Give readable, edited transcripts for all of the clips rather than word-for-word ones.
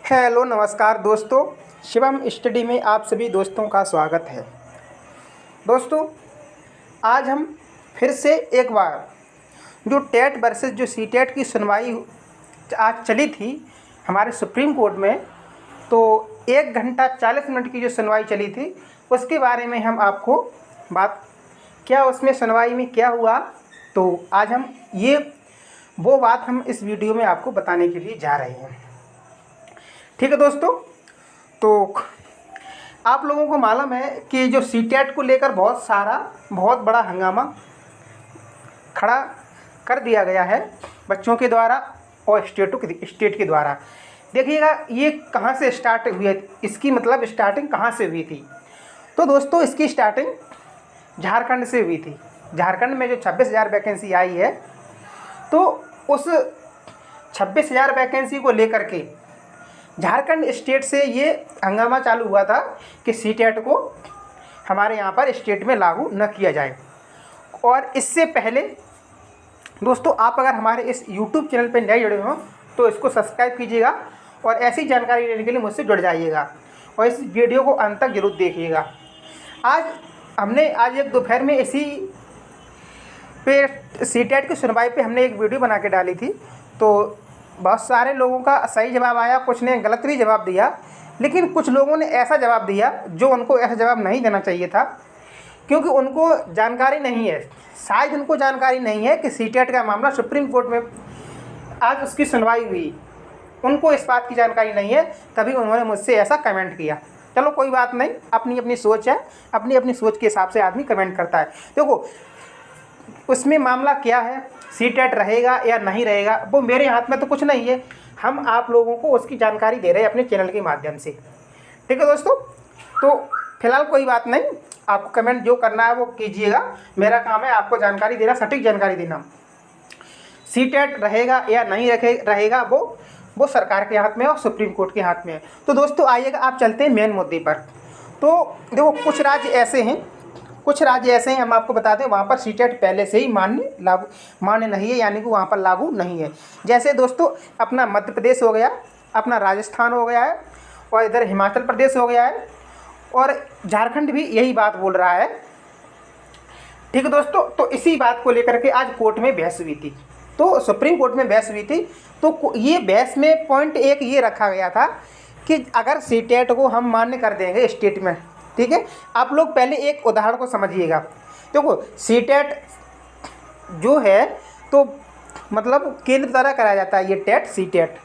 Hello नमस्कार दोस्तों, Shivam study में आप सभी दोस्तों का स्वागत है। दोस्तों, आज हम फिर से एक बार जो टेट वर्सेस जो सीटेट की सुनवाई आज चली थी हमारे सुप्रीम कोर्ट में, तो 1 घंटा 40 मिनट की जो सुनवाई चली थी उसके बारे में हम आपको उसमें सुनवाई में क्या हुआ, तो आज हम वो बात हम इस वीडियो में आपको बताने के लिए जा रहे हैं। ठीक है दोस्तों, तो आप लोगों को मालूम है कि जो सीटेट को लेकर बहुत बड़ा हंगामा खड़ा कर दिया गया है बच्चों के द्वारा और स्टेट के द्वारा। देखिएगा ये कहाँ से स्टार्ट हुई है, इसकी मतलब स्टार्टिंग कहाँ से हुई थी। तो दोस्तों, इसकी स्टार्टिंग झारखंड से हुई थी। झारखंड में जो 26,000 वैकेंसी आई है, तो उस 26,000 वैकेंसी को लेकर के झारखंड स्टेट से ये हंगामा चालू हुआ था कि सीटेट को हमारे यहाँ पर स्टेट में लागू न किया जाए। और इससे पहले दोस्तों, आप अगर हमारे इस YouTube चैनल पर नए जुड़े हों तो इसको सब्सक्राइब कीजिएगा और ऐसी जानकारी लेने के लिए मुझसे जुड़ जाइएगा और इस वीडियो को अंत तक जरूर देखिएगा। आज एक दोपहर में इसी पे सीटेट की सुनवाई पे हमने एक वीडियो बना के डाली थी, तो बहुत सारे लोगों का सही जवाब आया, कुछ ने गलत भी जवाब दिया, लेकिन कुछ लोगों ने ऐसा जवाब दिया जो उनको ऐसा जवाब नहीं देना चाहिए था, क्योंकि उनको जानकारी नहीं है, शायद उनको जानकारी नहीं है कि सीटेट का मामला सुप्रीम कोर्ट में आज उसकी सुनवाई हुई। उनको इस बात की जानकारी नहीं है, तभी उन्होंने मुझसे ऐसा कमेंट किया। चलो कोई बात नहीं, अपनी अपनी सोच है, अपनी अपनी सोच के हिसाब से आदमी कमेंट करता है। देखो उसमें मामला क्या है, सीटेट रहेगा या नहीं रहेगा, वो मेरे हाथ में तो कुछ नहीं है। हम आप लोगों को उसकी जानकारी दे रहे हैं अपने चैनल के माध्यम से। ठीक है दोस्तों, तो फिलहाल कोई बात नहीं, आपको कमेंट जो करना है वो कीजिएगा। मेरा काम है आपको जानकारी देना, सटीक जानकारी देना। सीटेट रहेगा या नहीं रहेगा वो सरकार के हाथ में है और सुप्रीम कोर्ट के हाथ में है। तो दोस्तों आइएगा, आप चलते हैं मेन मुद्दे पर। तो देखो कुछ राज्य ऐसे हैं हम आपको बता दें, वहाँ पर सीटेट पहले से ही मान्य नहीं है, यानी कि वहाँ पर लागू नहीं है। जैसे दोस्तों अपना मध्य प्रदेश हो गया, अपना राजस्थान हो गया है, और इधर हिमाचल प्रदेश हो गया है, और झारखंड भी यही बात बोल रहा है। ठीक है दोस्तों, तो इसी बात को लेकर के आज कोर्ट में बहस हुई थी, तो सुप्रीम कोर्ट में बहस हुई थी। तो ये बहस में पॉइंट एक ये रखा गया था कि अगर सीटेट को हम मान्य कर देंगे स्टेट में, ठीक है, आप लोग पहले एक उदाहरण को समझिएगा। देखो सीटेट जो है तो मतलब केंद्र द्वारा कराया जाता है, ये टेट सीटेट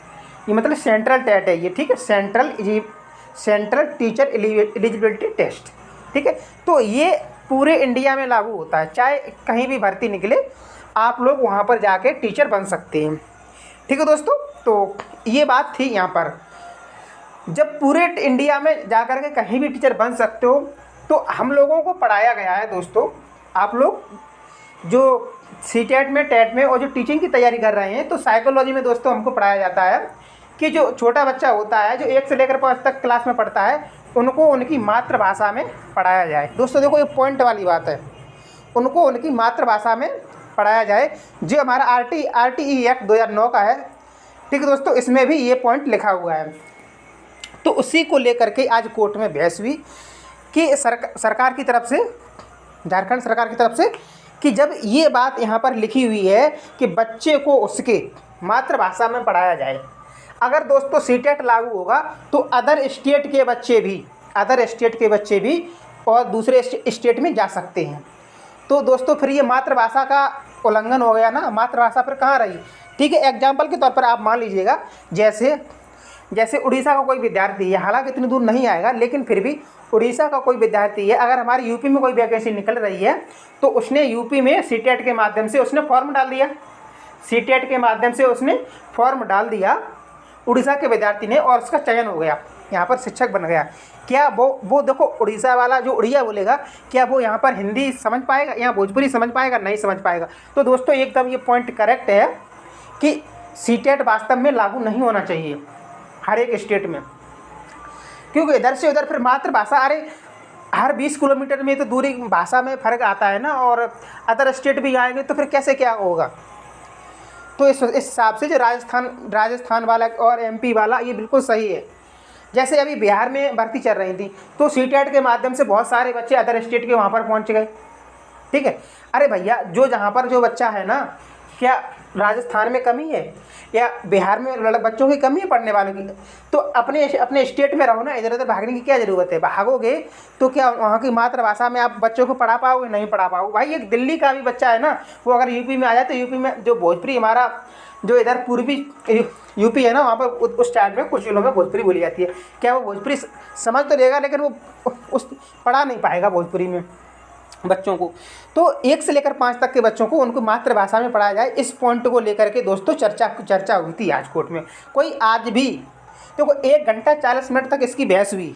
ये मतलब सेंट्रल टेट है ये, ठीक है, सेंट्रल टीचर एलिजिबिलिटी टेस्ट। ठीक है, तो ये पूरे इंडिया में लागू होता है, चाहे कहीं भी भर्ती निकले आप लोग वहाँ पर जाके टीचर बन सकते हैं। ठीक है दोस्तों, तो ये बात थी यहाँ पर। जब पूरे इंडिया में जाकर के कहीं भी टीचर बन सकते हो, तो हम लोगों को पढ़ाया गया है दोस्तों, आप लोग जो सीटेट में टेट में और जो टीचिंग की तैयारी कर रहे हैं, तो साइकोलॉजी में दोस्तों हमको पढ़ाया जाता है कि जो छोटा बच्चा होता है जो 1 से लेकर 5 तक क्लास में पढ़ता है, उनको उनकी मातृभाषा में पढ़ाया जाए। दोस्तों देखो ये पॉइंट वाली बात है, उनको उनकी मातृभाषा में पढ़ाया जाए, जो हमारा RTE एक्ट 2009 का है। ठीक है दोस्तों, इसमें भी ये पॉइंट लिखा हुआ है। तो उसी को लेकर के आज कोर्ट में बहस हुई कि सरकार की तरफ से, झारखंड सरकार की तरफ से, कि जब ये बात यहाँ पर लिखी हुई है कि बच्चे को उसके मातृभाषा में पढ़ाया जाए, अगर दोस्तों सीटेट लागू होगा तो अदर स्टेट के बच्चे भी और दूसरे स्टेट में जा सकते हैं। तो दोस्तों फिर ये मातृभाषा का उल्लंघन हो गया ना, मातृभाषा फिर कहाँ रही। ठीक है, एग्जाम्पल के तौर पर आप मान लीजिएगा, जैसे उड़ीसा का कोई विद्यार्थी है, हालांकि इतनी दूर नहीं आएगा, लेकिन फिर भी उड़ीसा का कोई विद्यार्थी है, अगर हमारी यूपी में कोई वैकेंसी निकल रही है, तो उसने यूपी में सीटेट के माध्यम से उसने फॉर्म डाल दिया, सीटेट के माध्यम से उसने फॉर्म डाल दिया उड़ीसा के विद्यार्थी ने, और उसका चयन हो गया, यहाँ पर शिक्षक बन गया। क्या वो देखो उड़ीसा वाला जो उड़िया बोलेगा, क्या वो यहाँ पर हिंदी समझ पाएगा, यहाँ भोजपुरी समझ पाएगा? नहीं समझ पाएगा। तो दोस्तों एकदम ये पॉइंट करेक्ट है कि सीटेट वास्तव में लागू नहीं होना चाहिए हर एक स्टेट में, क्योंकि इधर से उधर फिर मातृभाषा, अरे हर 20 किलोमीटर में तो दूरी भाषा में फ़र्क आता है ना, और अदर स्टेट भी आएंगे तो फिर कैसे क्या होगा। तो इस हिसाब से जो राजस्थान वाला और एमपी वाला ये बिल्कुल सही है। जैसे अभी बिहार में भर्ती चल रही थी तो सीटेट के माध्यम से बहुत सारे बच्चे अदर स्टेट के वहाँ पर पहुँच गए, ठीक है। अरे भैया, जो जहाँ पर जो बच्चा है ना, क्या राजस्थान में कमी है या बिहार में बच्चों की कमी है पढ़ने वालों की? तो अपने स्टेट में रहो ना, इधर उधर भागने की क्या ज़रूरत है? भागोगे तो क्या वहाँ की मातृभाषा में आप बच्चों को पढ़ा पाओगे? नहीं पढ़ा पाओगे। भाई एक दिल्ली का भी बच्चा है ना, वो अगर यूपी में आ जाए तो यूपी में जो भोजपुरी हमारा जो इधर पूर्वी यूपी है ना, वहाँ पर उस साइड में कुछ जिलों में भोजपुरी बोली जाती है। क्या वो भोजपुरी समझ तो लेगा, लेकिन वो उस पढ़ा नहीं पाएगा भोजपुरी में बच्चों को। तो 1 से लेकर 5 तक के बच्चों को उनको मातृभाषा में पढ़ाया जाए, इस पॉइंट को लेकर के दोस्तों चर्चा हुई थी आज कोर्ट में। कोई आज भी देखो 1 घंटा 40 मिनट तक इसकी बहस हुई।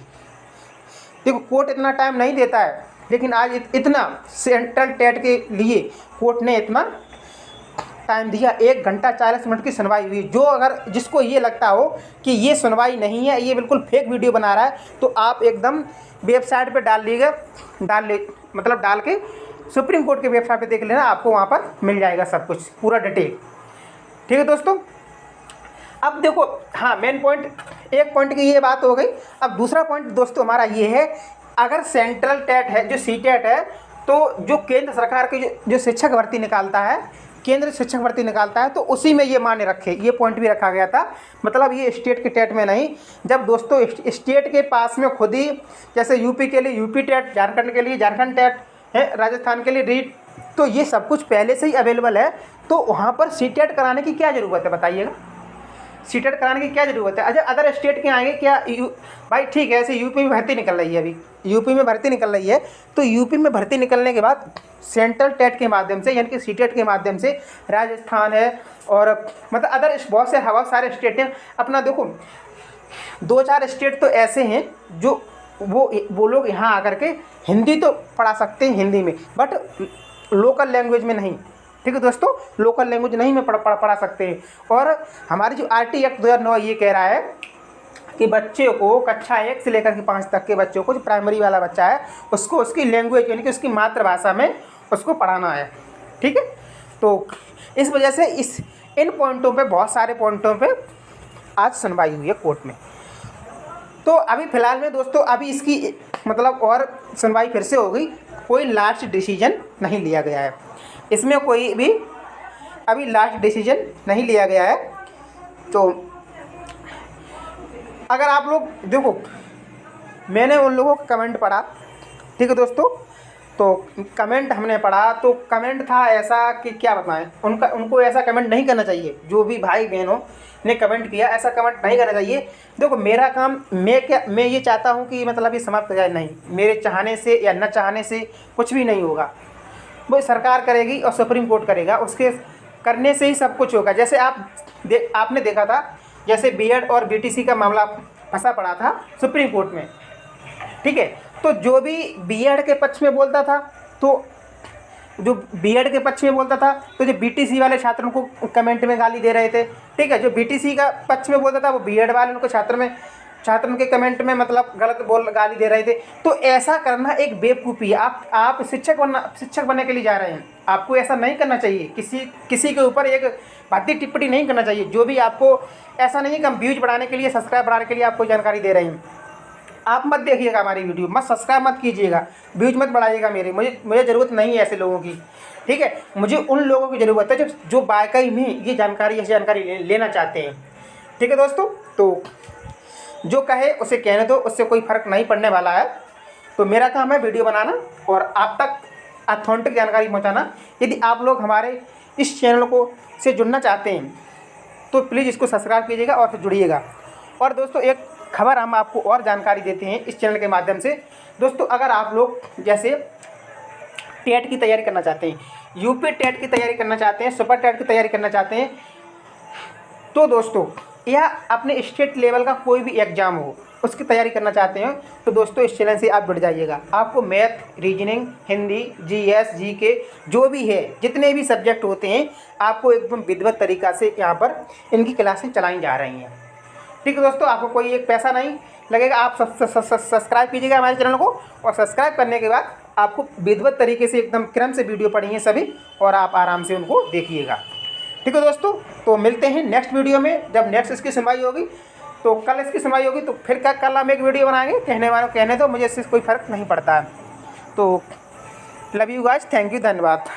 देखो कोर्ट इतना टाइम नहीं देता है, लेकिन आज इतना सेंट्रल टेट के लिए कोर्ट ने इतना टाइम दिया। 1 घंटा 40 मिनट की सुनवाई हुई। जो अगर जिसको ये लगता हो कि ये सुनवाई नहीं है, ये बिल्कुल फेक वीडियो बना रहा है, तो आप एकदम वेबसाइट पे डाल के सुप्रीम कोर्ट के वेबसाइट पे देख लेना, आपको वहाँ पर मिल जाएगा सब कुछ पूरा डिटेल, ठीक है दोस्तों। अब देखो, हाँ मेन पॉइंट, एक पॉइंट की ये बात हो गई। अब दूसरा पॉइंट दोस्तों हमारा ये है, अगर सेंट्रल टेट है, जो सीटेट है, तो जो केंद्र सरकार की जो शिक्षक भर्ती निकालता है, केंद्र शिक्षक भर्ती निकालता है, तो उसी में ये मान्य रखे, ये पॉइंट भी रखा गया था। मतलब ये स्टेट के टेट में नहीं। जब दोस्तों स्टेट के पास में खुद ही, जैसे यूपी के लिए यूपी टेट, झारखंड के लिए झारखंड टेट है, राजस्थान के लिए रीट, तो ये सब कुछ पहले से ही अवेलेबल है। तो वहाँ पर सीटेट कराने की क्या ज़रूरत है बताइएगा? सीटेट कराने की क्या ज़रूरत है? अच्छा अदर स्टेट के आएंगे क्या? भाई ठीक है, ऐसे यूपी में भर्ती निकल रही है, अभी यूपी में भर्ती निकल रही है, तो यूपी में भर्ती निकलने के बाद सेंट्रल टेट के माध्यम से, यानी कि सीटेट के माध्यम से राजस्थान है और मतलब अदर बहुत सारे स्टेट हैं अपना। देखो 2-4 स्टेट तो ऐसे हैं जो वो लोग यहाँ आकर के हिंदी तो पढ़ा सकते हैं, हिंदी में, बट लोकल लैंग्वेज में नहीं, ठीक है दोस्तों, लोकल लैंग्वेज नहीं में पढ़ा सकते हैं। और हमारी जो RT एक्ट 2009 ये कह रहा है कि बच्चे को कक्षा 1 से लेकर के 5 तक के बच्चों को, जो प्राइमरी वाला बच्चा है, उसको उसकी लैंग्वेज यानी कि उसकी मातृभाषा में उसको पढ़ाना है, ठीक है। तो इस वजह से इन पॉइंटों पे, बहुत सारे पॉइंटों पे आज सुनवाई हुई है कोर्ट में। तो अभी फ़िलहाल में दोस्तों अभी इसकी मतलब और सुनवाई फिर से होगी, कोई लास्ट डिसीजन नहीं लिया गया है इसमें, कोई भी अभी लास्ट डिसीजन नहीं लिया गया है। तो अगर आप लोग देखो, मैंने उन लोगों का कमेंट पढ़ा, ठीक है दोस्तों, तो कमेंट हमने पढ़ा तो कमेंट था ऐसा कि क्या बताएं, उनको ऐसा कमेंट नहीं करना चाहिए। जो भी भाई बहनों ने कमेंट किया, ऐसा कमेंट नहीं करना चाहिए। देखो मेरा काम, मैं ये चाहता हूँ कि मतलब ये समाप्त हो जाए, नहीं, मेरे चाहने से या न चाहने से कुछ भी नहीं होगा। वो सरकार करेगी और सुप्रीम कोर्ट करेगा, उसके करने से ही सब कुछ होगा। जैसे आपने देखा था, जैसे बीएड और बीटीसी का मामला फंसा पड़ा था सुप्रीम कोर्ट में, ठीक है। तो जो भी बीएड के पक्ष में बोलता था, तो जो बीएड के पक्ष में बोलता था, तो जो बीटीसी वाले छात्रों को कमेंट में गाली दे रहे थे, ठीक है। जो बीटीसी का पक्ष में बोलता था, वो बीएड वाले उनको छात्रों के कमेंट में मतलब गलत गाली दे रहे थे। तो ऐसा करना एक बेवकूफ़ी है। आप शिक्षक बनने के लिए जा रहे हैं, आपको ऐसा नहीं करना चाहिए। किसी के ऊपर एक बाती टिप्पणी नहीं करना चाहिए। जो भी आपको, ऐसा नहीं है कि हम व्यूज बढ़ाने के लिए, सब्सक्राइब बढ़ाने के लिए आपको जानकारी दे रहे हैं। आप मत देखिएगा हमारी वीडियो, मत सब्सक्राइब मत कीजिएगा, व्यूज मत बढ़ाइएगा मेरे। मुझे ज़रूरत नहीं है ऐसे लोगों की, ठीक है। मुझे उन लोगों की ज़रूरत है जो वाकई में ये जानकारी लेना चाहते हैं, ठीक है दोस्तों। तो जो कहे उसे कहने दो, उससे कोई फ़र्क नहीं पड़ने वाला है। तो मेरा काम है वीडियो बनाना और आप तक ऑथेंटिक जानकारी पहुंचाना। यदि आप लोग हमारे इस चैनल को से जुड़ना चाहते हैं तो प्लीज़ इसको सब्सक्राइब कीजिएगा और फिर जुड़िएगा। और दोस्तों एक खबर हम आपको और जानकारी देते हैं इस चैनल के माध्यम से। दोस्तों अगर आप लोग जैसे टेट की तैयारी करना चाहते हैं, यूपी टेट की तैयारी करना चाहते हैं, सुपर टेट की तैयारी करना चाहते हैं, तो दोस्तों या अपने स्टेट लेवल का कोई भी एग्ज़ाम हो उसकी तैयारी करना चाहते हैं, तो दोस्तों इस चैनल से आप जुड़ जाइएगा। आपको math, reasoning, Hindi, GS, GK जो भी है, जितने भी सब्जेक्ट होते हैं, आपको एकदम विधिवत तरीक़ा से यहाँ पर इनकी क्लासें चलाई जा रही हैं, ठीक है दोस्तों। आपको कोई एक पैसा नहीं लगेगा। आप सब्सक्राइब कीजिएगा हमारे चैनल को, और सब्सक्राइब करने के बाद आपको विधिवत तरीके से एकदम क्रम से वीडियो पढ़िए सभी, और आप आराम से उनको देखिएगा, ठीक है दोस्तों, तो मिलते हैं नेक्स्ट वीडियो में। जब नेक्स्ट इसकी सुनवाई होगी तो कल इसकी सुनवाई होगी तो फिर क्या कल हम एक वीडियो बनाएंगे। कहने वालों कहने दो, मुझे इससे कोई फ़र्क नहीं पड़ता है। तो love you guys, thank you, धन्यवाद।